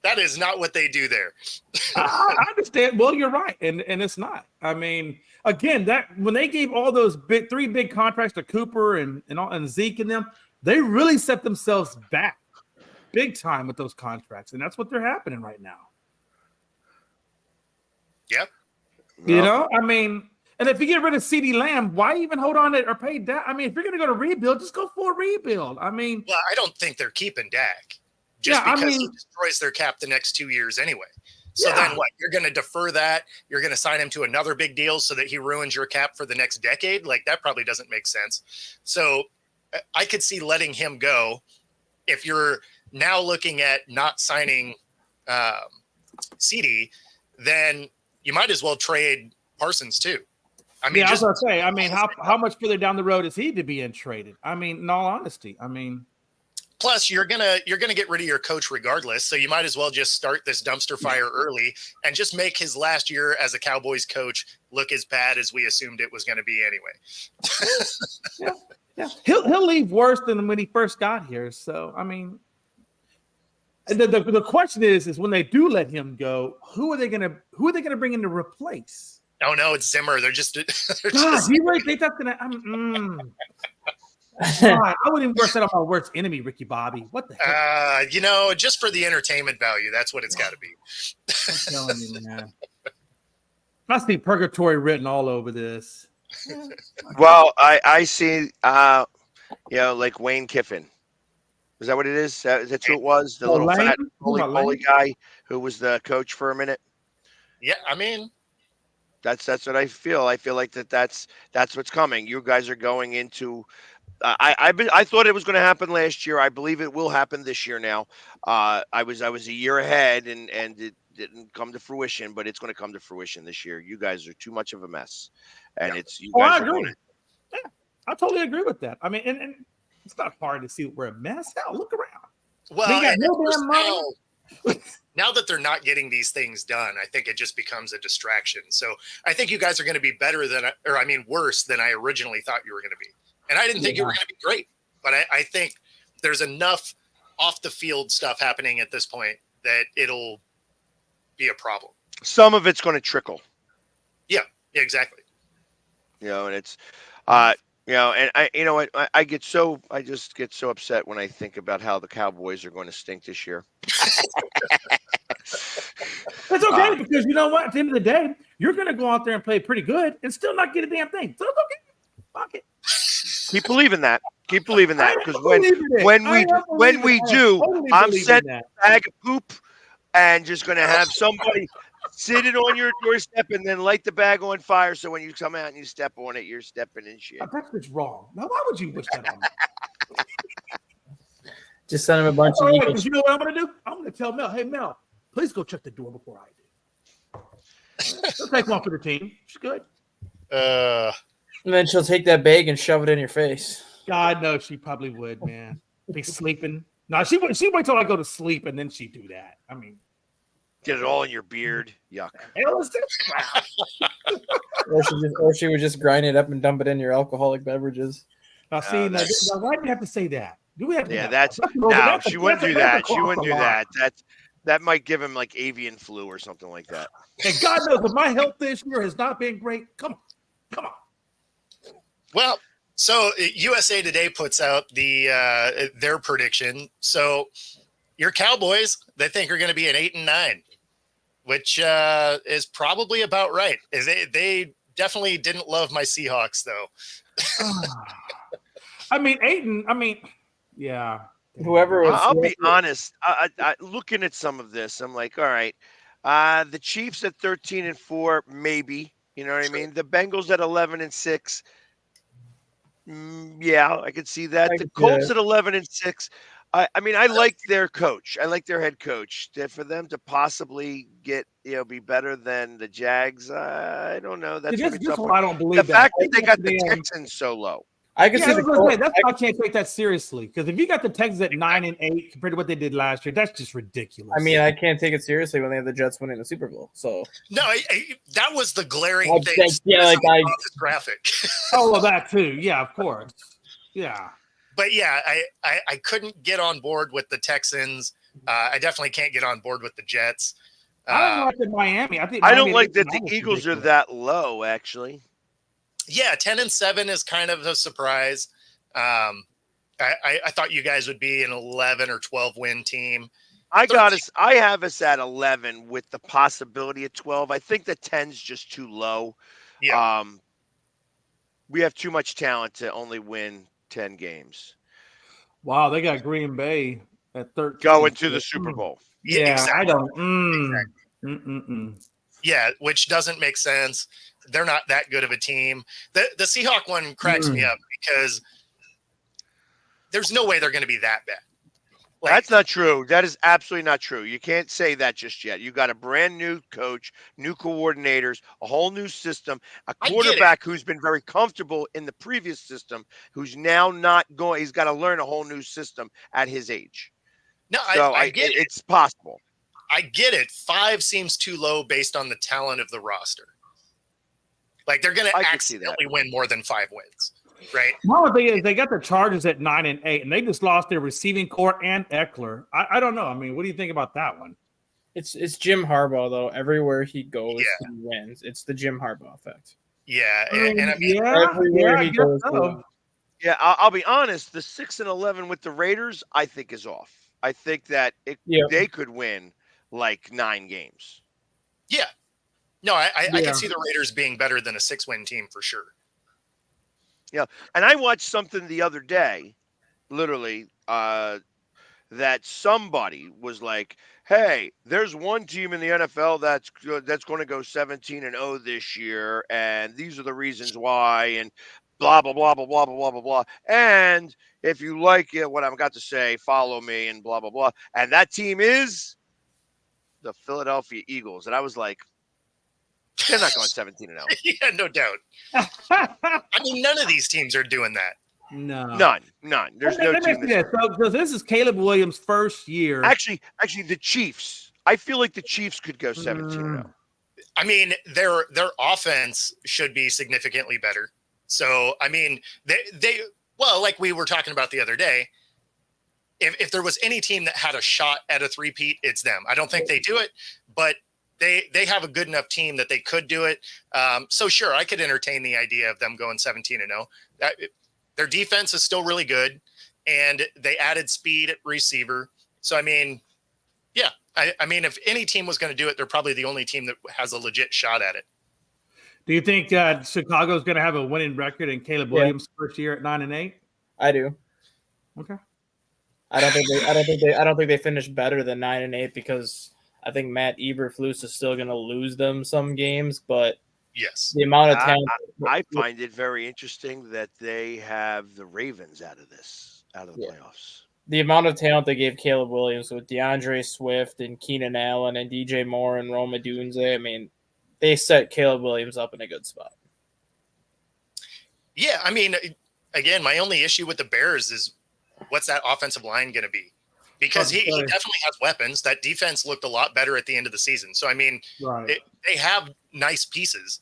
that is not what they do there. I understand. Well, you're right, and it's not. I mean, again, that when they gave all those three big contracts to Cooper and Zeke and them, they really set themselves back big time with those contracts, and that's what they're happening right now. Yep. You know, I mean, and if you get rid of CeeDee Lamb, why even hold on to it or pay Dak? I mean, if you're going to go to rebuild, just go for a rebuild. I mean, well, I don't think they're keeping Dak just because he destroys their cap the next 2 years anyway. So then what? You're going to defer that? You're going to sign him to another big deal so that he ruins your cap for the next decade? Like, that probably doesn't make sense. So I could see letting him go. If you're now looking at not signing CeeDee, then you might as well trade Parsons too. I mean, I was going to say, I mean, how much further down the road is he to being traded? I mean, in all honesty, I mean. Plus, you're gonna get rid of your coach regardless, so you might as well just start this dumpster fire early and just make his last year as a Cowboys coach look as bad as we assumed it was going to be anyway. Yeah, he'll leave worse than when he first got here. So, I mean, the question is when they do let him go, who are they gonna bring in to replace? Oh no, it's Zimmer. They're just. God, you really think that's gonna? God, I wouldn't even worse that on my worst enemy, Ricky Bobby. What the heck? Just for the entertainment value, that's what it's got to be. I'm telling you, man. I see purgatory written all over this. Well, I see, like Wayne Kiffin. Is that what it is? Is that who it was? The little fat bully guy who was the coach for a minute. Yeah, I mean, that's what I feel. I feel like that's what's coming. You guys are going into. I thought it was going to happen last year. I believe it will happen this year. Now, I was a year ahead, and it didn't come to fruition, but it's going to come to fruition this year. You guys are too much of a mess, and it's you guys. I agree. Yeah, I totally agree with that. I mean, and it's not hard to see we're a mess. Hell, look around. Well, now that they're not getting these things done, I think it just becomes a distraction. So I think you guys are going to be worse than I originally thought you were going to be. And I didn't think you were going to be great, but I think there's enough off the field stuff happening at this point that it'll be a problem. Some of it's going to trickle. Yeah, exactly. And it's, and I just get so upset when I think about how the Cowboys are going to stink this year. It's okay because you know what? At the end of the day, you're going to go out there and play pretty good and still not get a damn thing. So it's okay. Fuck it. Keep believing that. Because when we do, I'm setting a bag of poop and just going to have somebody sit it on your doorstep and then light the bag on fire. So when you come out and you step on it, you're stepping in shit. That's just wrong. Now, why would you wish that on me? Just send him a bunch of Eagles. You know what I'm going to do? I'm going to tell Mel, hey, Mel, please go check the door before I do. She'll take one for the team. She's good. And then she'll take that bag and shove it in your face. God knows she probably would, man. Be sleeping. No, she wait till I go to sleep and then she'd do that. I mean, Get it all in your beard. Yuck. Hell is this crap? Or she would just grind it up and dump it in your alcoholic beverages. Now, see, now, that's- why do you have to say that? Do we have to? Yeah, have- that's no. no. She wouldn't do that. She wouldn't do that. that. That might give him like avian flu or something like that. And God knows if my health this year has not been great. Come on. Well, so USA Today puts out their prediction. So your Cowboys, they think are going to be an 8-9, which is probably about right. They definitely didn't love my Seahawks, though. Yeah. Whoever was, I'll be honest. I looking at some of this, I'm like, all right. The Chiefs at 13-4, maybe. You know what I mean? The Bengals at 11-6. Yeah, I could see that. The Colts at 11-6. I mean, I like their coach. I like their head coach. For them to possibly get, be better than the Jags, I don't know. That's This gonna be is tough. why I don't believe The that. fact that they got the Damn. Texans so low. I can Yeah, see I the was gonna Colts. say, that's why I can't take that seriously. Because if you got the Texans at 9-8 compared to what they did last year, that's just ridiculous. I mean, I can't take it seriously when they have the Jets winning the Super Bowl. So No, that was the glaring I thing. think- yeah, like about this graphic. oh, that too. Yeah, of course. Yeah. But yeah, I couldn't get on board with the Texans. I definitely can't get on board with the Jets. I don't like the Miami. I think I don't Miami like that is the Eagles are ridiculous. that low, actually. Yeah, 10-7 is kind of a surprise. I thought you guys would be an 11 or 12 win team. I have us at 11 with the possibility of 12. I think the 10's just too low. Yeah. We have too much talent to only win 10 games. Wow, they got Green Bay at 13. Going to the Super Bowl. Yeah, exactly. I don't. Yeah, which doesn't make sense. They're not that good of a team. The Seahawk one cracks me up because there's no way they're going to be that bad. That's not true. That is absolutely not true. You can't say that just yet. You got a brand new coach, new coordinators, a whole new system, a quarterback who's been very comfortable in the previous system, who's now not going. He's got to learn a whole new system at his age. No, So I get it. It's possible. I get it. 5 seems too low based on the talent of the roster. Like they're going to accidentally win more than 5 wins, right? One thing is they got the Chargers at 9-8, and they just lost their receiving core and Eckler. I don't know. I mean, what do you think about that one? it's Jim Harbaugh though. Everywhere he goes, he wins. It's the Jim Harbaugh effect. Yeah, and I mean, everywhere he goes. Yeah, I'll be honest. The 6-11 with the Raiders, I think, is off. I think that they could win like 9 games. Yeah. No, I can see the Raiders being better than a 6-win team for sure. Yeah, and I watched something the other day, literally, that somebody was like, "Hey, there's one team in the NFL that's going to go 17-0 this year, and these are the reasons why." And blah blah blah blah blah blah blah blah. And if you like what I've got to say, follow me and blah blah blah. And that team is the Philadelphia Eagles. And I was like, they're not going 17-0. Yeah, no doubt. I mean, none of these teams are doing that. No, none. There's no team. So this is Caleb Williams' first year. Actually, the Chiefs. I feel like the Chiefs could go 17-0. I mean, their offense should be significantly better. So, I mean, they like we were talking about the other day, if there was any team that had a shot at a three-peat, it's them. I don't think they do it, but they have a good enough team that they could do it. So, sure, I could entertain the idea of them going 17-0. Their defense is still really good, and they added speed at receiver. So, I mean, yeah. I mean, if any team was going to do it, they're probably the only team that has a legit shot at it. Do you think Chicago's going to have a winning record in Caleb Williams' first year at 9-8? I do. Okay. I don't think they finished better than 9-8 because I think Matt Eberflus is still going to lose them some games, but yes, the amount of talent. I find it very interesting that they have the Ravens out of the playoffs. The amount of talent they gave Caleb Williams with DeAndre Swift and Keenan Allen and DJ Moore and Rome Odunze, I mean, they set Caleb Williams up in a good spot. Yeah, I mean, again, my only issue with the Bears is what's that offensive line going to be? because he Okay. definitely has weapons. That defense looked a lot better at the end of the season. So, I mean, Right. they have nice pieces.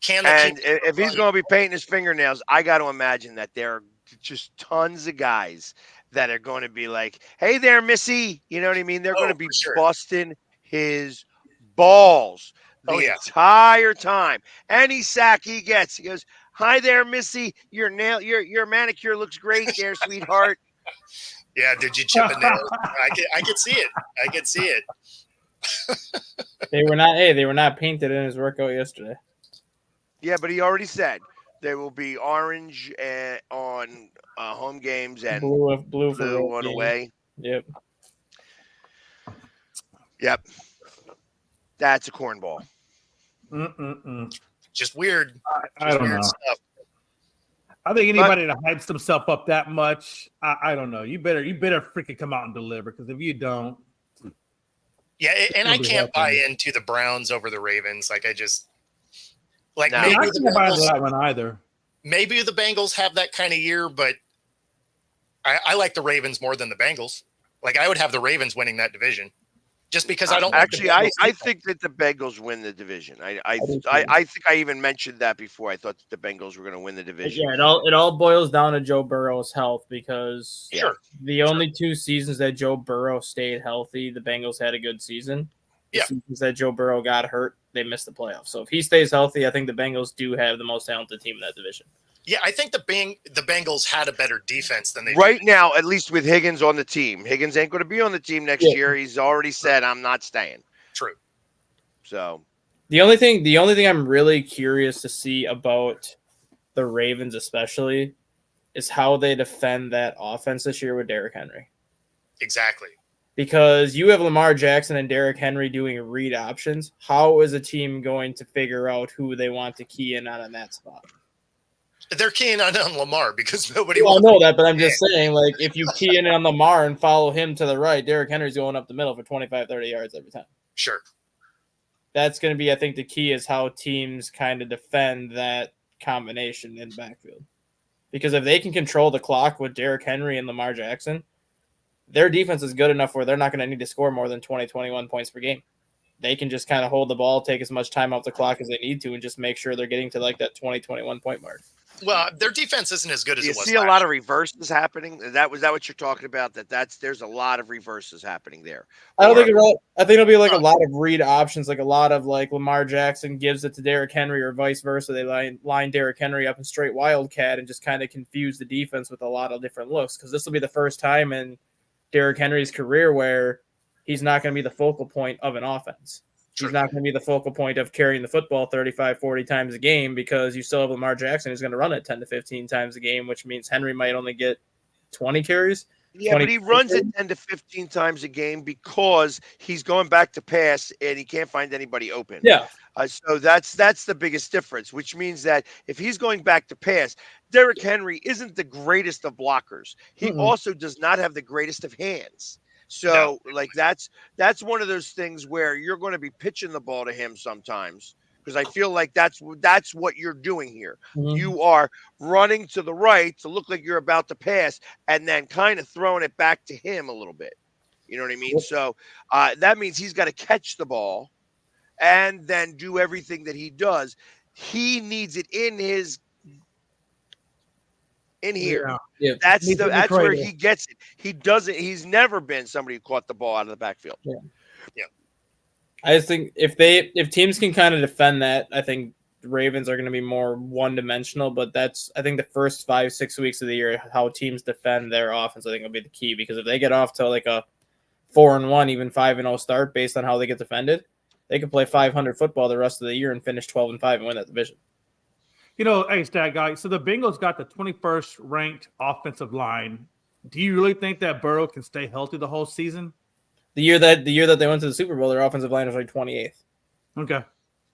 Can they And keep if he's running? going to be painting his fingernails, I got to imagine that there are just tons of guys that are going to be like, "Hey there, Missy," you know what I mean? They're going to be For sure. busting his balls the Oh, yeah. entire time. Any sack he gets, he goes, "Hi there, Missy. Your manicure looks great there, sweetheart." Yeah, did you chip a nail? I could see it. I could see it. They were not painted in his workout yesterday. Yeah, but he already said there will be orange on home games and Blue for road one games. away. Yep. Yep. That's a cornball. Just weird. I Just don't weird know. stuff. I think anybody that hypes themselves up that much, I don't know. You better freaking come out and deliver, because if you don't, Yeah, and I Nobody can't helping buy you. into the Browns over the Ravens. Like, I just No. I maybe can't buy into that one either. maybe the Bengals have that kind of year, but I like the Ravens more than the Bengals. Like, I would have the Ravens winning that division, just because I don't Actually. like the I Bengals. think that the Bengals win the division. I do too. think I even mentioned that before. I thought that the Bengals were going to win the division. Yeah, it all boils down to Joe Burrow's health, because Sure. the only 2 seasons that Joe Burrow stayed healthy, the Bengals had a good season. The Yeah. seasons that Joe Burrow got hurt, they missed the playoffs. So if he stays healthy, I think the Bengals do have the most talented team in that division. Yeah, I think the Bengals had a better defense than they Right do. now, at least with Higgins on the team. Higgins ain't going to be on the team next Yeah. year. He's already said, "I'm not staying." True. So The only thing I'm really curious to see about the Ravens, especially, is how they defend that offense this year with Derrick Henry. Exactly. Because you have Lamar Jackson and Derrick Henry doing read options. How is a team going to figure out who they want to key in on that spot? They're keying on Lamar because nobody Well, I wants know that, but I'm just saying, like, if you key in on Lamar and follow him to the right, Derrick Henry's going up the middle for 25, 30 yards every time. Sure. That's going to be, I think, the key is how teams kind of defend that combination in the backfield. Because if they can control the clock with Derrick Henry and Lamar Jackson, their defense is good enough where they're not going to need to score more than 20, 21 points per game. They can just kind of hold the ball, take as much time off the clock as they need to, and just make sure they're getting to like that 20, 21 point mark. Well, their defense isn't as good as you it was. see a last lot year. of reverses happening. Was that what you're talking about? There's a lot of reverses happening there. I don't Or- think I think it'll be like a lot of read options, like a lot of like Lamar Jackson gives it to Derrick Henry or vice versa. They line Derrick Henry up in straight wildcat and just kind of confuse the defense with a lot of different looks, because this will be the first time in Derrick Henry's career where he's not going to be the focal point of an offense. True. He's not going to be the focal point of carrying the football 35, 40 times a game, because you still have Lamar Jackson who's going to run it 10 to 15 times a game, which means Henry might only get 20 carries. Yeah, but he runs it 10 to 15 times a game because he's going back to pass and he can't find anybody open. Yeah. So that's the biggest difference, which means that if he's going back to pass, Derrick Henry isn't the greatest of blockers. He also does not have the greatest of hands. So like that's one of those things where you're going to be pitching the ball to him sometimes, because I feel like that's what you're doing here. Mhm. You are running to the right to look like you're about to pass and then kind of throwing it back to him a little bit. You know what I mean? So that means he's got to catch the ball and then do everything that he does. He needs it in here. Yeah. That's Needs to be where creative. he gets it. He's never been somebody who caught the ball out of the backfield. I just think if teams can kind of defend that, I think the Ravens are going to be more one-dimensional. But that's, I think, the first 5-6 weeks of the year, how teams defend their offense, I think will be the key. Because if they get off to like a 4-1, even 5-0 start based on how they get defended, they can play 500 football the rest of the year and finish 12-5 and win that division. You know, hey, Stat Guy, so the Bengals got the 21st ranked offensive line. Do you really think that Burrow can stay healthy the whole season? The year that they went to the Super Bowl, their offensive line was like 28th. Okay.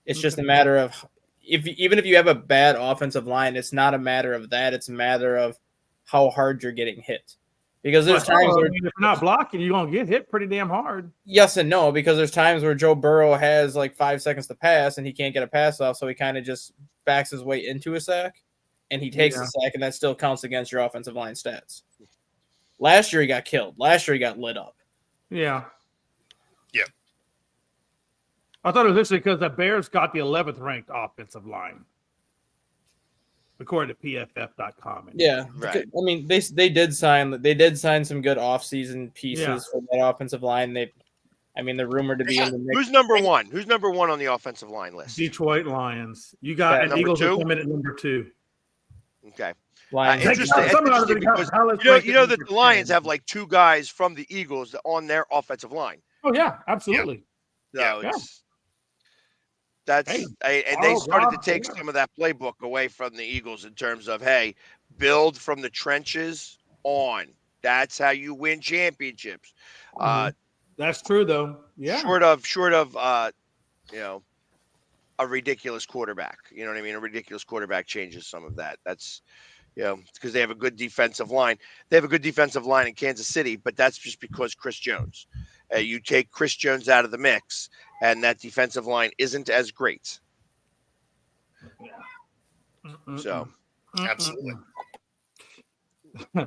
It's just a matter of even if you have a bad offensive line, it's not a matter of that. It's a matter of how hard you're getting hit. Because there's times where, if you're not blocking, you're going to get hit pretty damn hard. yes and no, because there's times where Joe Burrow has like 5 seconds to pass and he can't get a pass off, so he kind of just backs his way into a sack and he takes the sack, and that still counts against your offensive line stats. Last year he got killed. Last year he got lit up. Yeah. Yeah. I thought it was interesting because the Bears got the 11th ranked offensive line, according to PFF.com. Yeah, Right. I mean, they did sign some good offseason pieces for that offensive line. They're rumored to be in the mix. Who's number one? Who's number one on the offensive line list? Detroit Lions. You got Yeah, an number Eagles two? will come in at number 2. Okay. Lions. Interesting. Some of Interesting them because how you know that the Lions have like 2 guys from the Eagles on their offensive line. Oh yeah, absolutely. So Yeah. that's Hey, and they started to Rob, take yeah. some of that playbook away from the Eagles in terms of, hey, build from the trenches on. That's how you win championships. That's true though. Yeah. Short of a ridiculous quarterback. You know what I mean? A ridiculous quarterback changes some of that. That's because they have a good defensive line. They have a good defensive line in Kansas City, but that's just because Chris Jones. You take Chris Jones out of the mix, and that defensive line isn't as great. So Absolutely.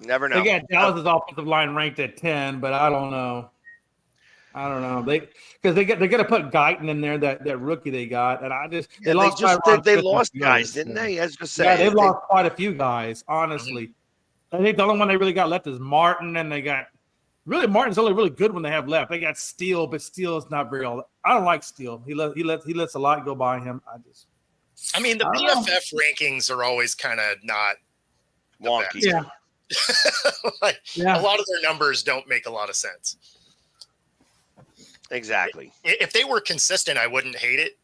never know. They got Dallas's offensive line ranked at 10, but I don't know. Because they're gonna put Guyton in there, that rookie they got, and they lost Guys, didn't they? I was gonna say, Yeah, they've lost quite a few guys, honestly. I think the only one they really got left is Martin, and they got Martin's only really good when they have left. They got Steele, but Steele is not very all. I don't like Steele. He lets a lot go by him. I mean, the PFF rankings are always kind of not wonky. Yeah. A lot of their numbers don't make a lot of sense. Exactly. If they were consistent, I wouldn't hate it.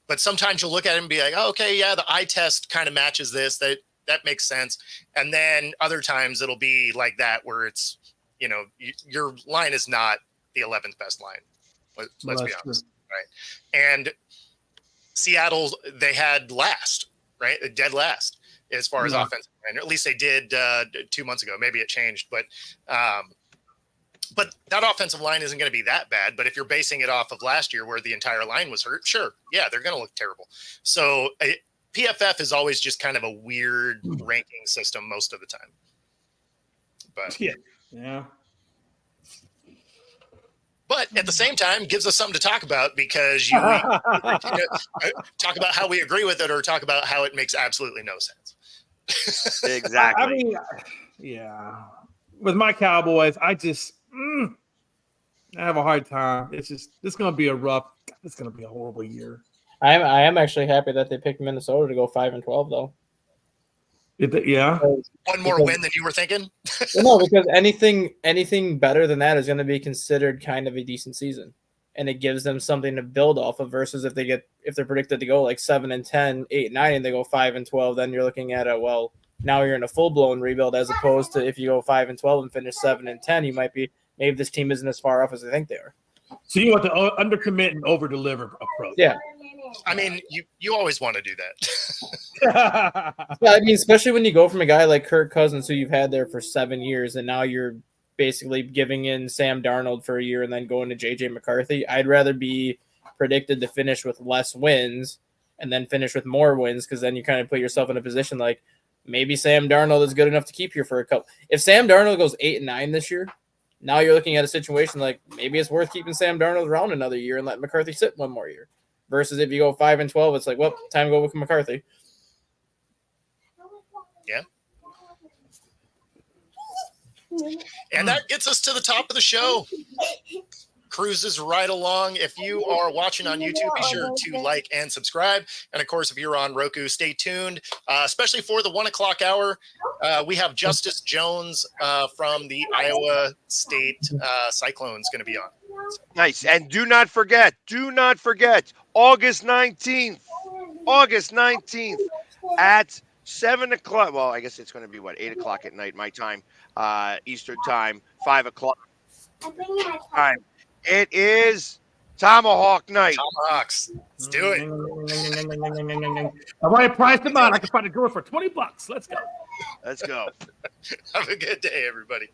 But sometimes you'll look at it and be like, oh, okay, yeah, the eye test kind of matches this. That makes sense. And then other times it'll be like that where it's, your line is not the 11th best line. Let's be honest. Right. And Seattle, they had last, right? Dead last as far as offensive line. Or at least they did 2 months ago. Maybe it changed, but that offensive line isn't going to be that bad. But if you're basing it off of last year where the entire line was hurt, sure. Yeah, they're going to look terrible. So PFF is always just kind of a weird ranking system most of the time. But yeah. But at the same time, gives us something to talk about because you talk about how we agree with it or talk about how it makes absolutely no sense. Exactly. I mean, yeah. With my Cowboys, I have a hard time. It's going to be it's going to be a horrible year. I am actually happy that they picked Minnesota to go 5-12 though. Yeah. One more win than you were thinking? No, because anything better than that is going to be considered kind of a decent season, and it gives them something to build off of. Versus if they're predicted to go like 7-10, 8-9, and they go 5-12, then you're looking at now you're in a full blown rebuild. As opposed to if you go 5-12 and finish 7-10, you might be maybe this team isn't as far off as they think they are. So you want the undercommit and over deliver approach? Yeah. I mean, you always want to do that. Yeah, I mean, especially when you go from a guy like Kirk Cousins, who you've had there for 7 years, and now you're basically giving in Sam Darnold for a year and then going to J.J. McCarthy. I'd rather be predicted to finish with less wins and then finish with more wins, because then you kind of put yourself in a position like maybe Sam Darnold is good enough to keep you for a couple. If Sam Darnold goes 8-9 this year, now you're looking at a situation like maybe it's worth keeping Sam Darnold around another year and let McCarthy sit one more year. Versus if you go 5-12, it's like, well, time to go with McCarthy. Yeah. And that gets us to the top of the show. Cruises right along. If you are watching on YouTube, be sure to like and subscribe. And of course, if you're on Roku, stay tuned, especially for the 1 o'clock hour. We have Justice Jones from the Iowa State Cyclones going to be on. Nice. And do not forget, August 19th at 7 o'clock. Well, I guess it's going to be 8 o'clock at night, my time, Eastern time, 5 o'clock time. It is Tomahawk night. Tomahawks. Let's do it. I've already priced them out. I can find a girl for $20. Let's go. Let's go. Have a good day, everybody.